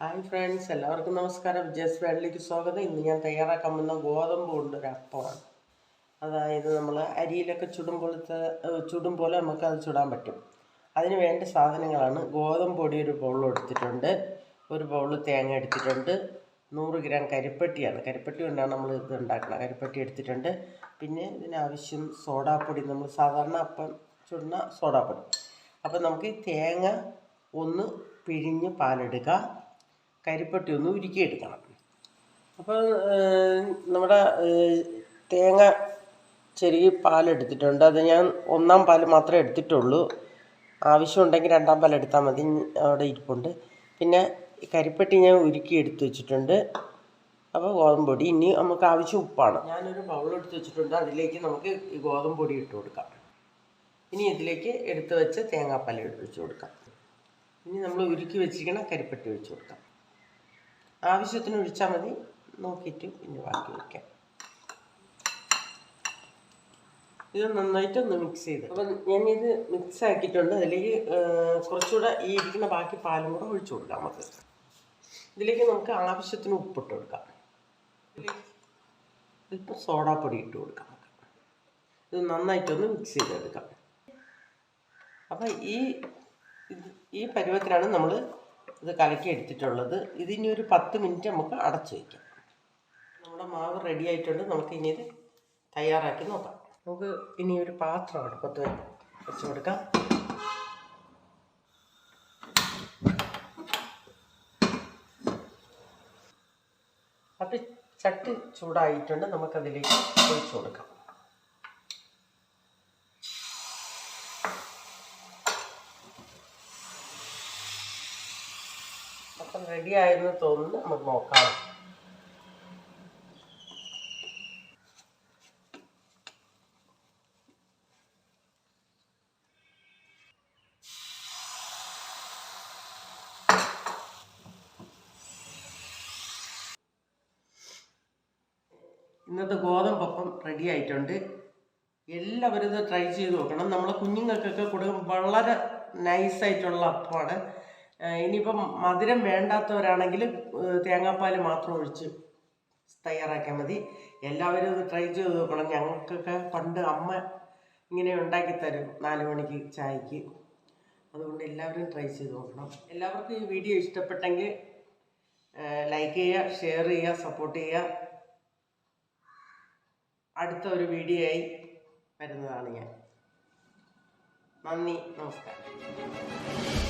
Hi friends, എല്ലാവർക്കും നമസ്കാരം. വിജയസ് വേൾഡിലേക്ക് സ്വാഗതം. ഇന്ന് ഞാൻ തയ്യാറാക്കാൻ പോകുന്ന ഗോതമ്പ് കൊണ്ടൊരു അപ്പമാണ്. അതായത് നമ്മൾ അരിയിലൊക്കെ ചുടും പോലെ നമുക്ക് അത് ചുടാൻ പറ്റും. അതിന് വേണ്ട സാധനങ്ങളാണ്: ഗോതമ്പ് പൊടി ഒരു ബൗൾ എടുത്തിട്ടുണ്ട്, ഒരു ബൗൾ തേങ്ങ എടുത്തിട്ടുണ്ട്, 100 ഗ്രാം കരിപ്പട്ടിയാണ്. കരിപ്പട്ടി കൊണ്ടാണ് നമ്മൾ ഇത് ഉണ്ടാക്കുന്നത്. കരിപ്പട്ടി എടുത്തിട്ടുണ്ട്. പിന്നെ ഇതിനാവശ്യം സോഡാപ്പൊടി, നമ്മൾ സാധാരണ അപ്പം ചുടുന്ന സോഡാപ്പൊടി. അപ്പം നമുക്ക് തേങ്ങ ഒന്ന് പിഴിഞ്ഞ് പാലെടുക്കുക, കരിപ്പട്ടി ഒന്ന് ഉരുക്കിയെടുക്കണം. അപ്പോൾ നമ്മുടെ തേങ്ങ ചെറിയ പാലെടുത്തിട്ടുണ്ട്. അത് ഞാൻ 1-ാം പാൽ മാത്രമേ എടുത്തിട്ടുള്ളൂ. ആവശ്യമുണ്ടെങ്കിൽ 2-ാം പാൽ എടുത്താൽ മതി, അവിടെ ഇരിപ്പുണ്ട്. പിന്നെ കരിപ്പട്ടി ഞാൻ ഉരുക്കി എടുത്ത് വെച്ചിട്ടുണ്ട്. അപ്പോൾ ഗോതമ്പ് പൊടി, ഇനി നമുക്ക് ആവശ്യം ഉപ്പാണ്. ഞാനൊരു ബൗളെടുത്ത് വെച്ചിട്ടുണ്ട്. അതിലേക്ക് നമുക്ക് ഈ ഗോതമ്പ് പൊടി ഇട്ട് കൊടുക്കാം. ഇനി ഇതിലേക്ക് എടുത്ത് വെച്ച് തേങ്ങാപ്പാൽ ഒഴിച്ച് കൊടുക്കാം. ഇനി നമ്മൾ ഉരുക്കി വെച്ചിരിക്കുന്ന കരിപ്പട്ടി ഒഴിച്ച് കൊടുക്കാം. ആവശ്യത്തിന് ഒഴിച്ചാൽ മതി, നോക്കിയിട്ട് പിന്നെ ബാക്കി വയ്ക്കാം. ഇത് നന്നായിട്ടൊന്ന് മിക്സ് ചെയ്ത്, അപ്പം ഞാനിത് മിക്സ് ആക്കിയിട്ടുണ്ട്. അതിലേക്ക് കുറച്ചുകൂടെ ഈ ഇരിക്കുന്ന ബാക്കി പാലും കൂടെ ഒഴിച്ചു കൊടുക്കാം. നമുക്ക് ഇതിലേക്ക് നമുക്ക് ആവശ്യത്തിന് ഉപ്പിട്ട് കൊടുക്കാം. ഇപ്പം സോഡാപ്പൊടി ഇട്ട് കൊടുക്കാം. ഇത് നന്നായിട്ടൊന്ന് മിക്സ് ചെയ്തെടുക്കാം. അപ്പം ഈ പരുവത്തിലാണ് നമ്മൾ ഇത് കലക്കി എടുത്തിട്ടുള്ളത്. ഇതിനി ഒരു 10 മിനിറ്റ് നമുക്ക് അടച്ചു വയ്ക്കാം. നമ്മുടെ മാവ് റെഡി ആയിട്ടുണ്ട്. നമുക്ക് ഇനി ഇത് തയ്യാറാക്കി നോക്കാം. നമുക്ക് ഇനി ഒരു പാത്രം അടുപ്പത്ത് വെച്ച് കൊടുക്കാം. അപ്പം ചട്ടി ചൂടായിട്ടുണ്ട്. നമുക്കതിലേക്ക് ഒഴിച്ചു കൊടുക്കാം. അപ്പം റെഡി ആയെന്ന് തോന്നുന്നു. നമുക്ക് നോക്കാം. ഇന്നത്തെ ഗോതമ്പപ്പം റെഡി ആയിട്ടുണ്ട്. എല്ലാവരും ഇത് ട്രൈ ചെയ്ത് നോക്കണം. നമ്മളെ കുഞ്ഞുങ്ങൾക്കൊക്കെ കൊടുക്കും. വളരെ നൈസായിട്ടുള്ള അപ്പമാണ്. ഇനിയിപ്പം മധുരം വേണ്ടാത്തവരാണെങ്കിൽ തേങ്ങാപ്പാൽ മാത്രം ഒഴിച്ച് തയ്യാറാക്കിയാൽ മതി. എല്ലാവരും ഇത് ട്രൈ ചെയ്ത് നോക്കണം. ഞങ്ങൾക്കൊക്കെ പണ്ട് അമ്മ ഇങ്ങനെ ഉണ്ടാക്കി തരും 4 മണിക്ക് ചായക്ക്. അതുകൊണ്ട് എല്ലാവരും ട്രൈ ചെയ്ത് നോക്കണം. എല്ലാവർക്കും ഈ വീഡിയോ ഇഷ്ടപ്പെട്ടെങ്കിൽ ലൈക്ക് ചെയ്യുക, ഷെയർ ചെയ്യുക, സപ്പോർട്ട് ചെയ്യുക. അടുത്ത ഒരു വീഡിയോ ആയി വരുന്നതാണ് ഞാൻ. നന്ദി, നമസ്കാരം.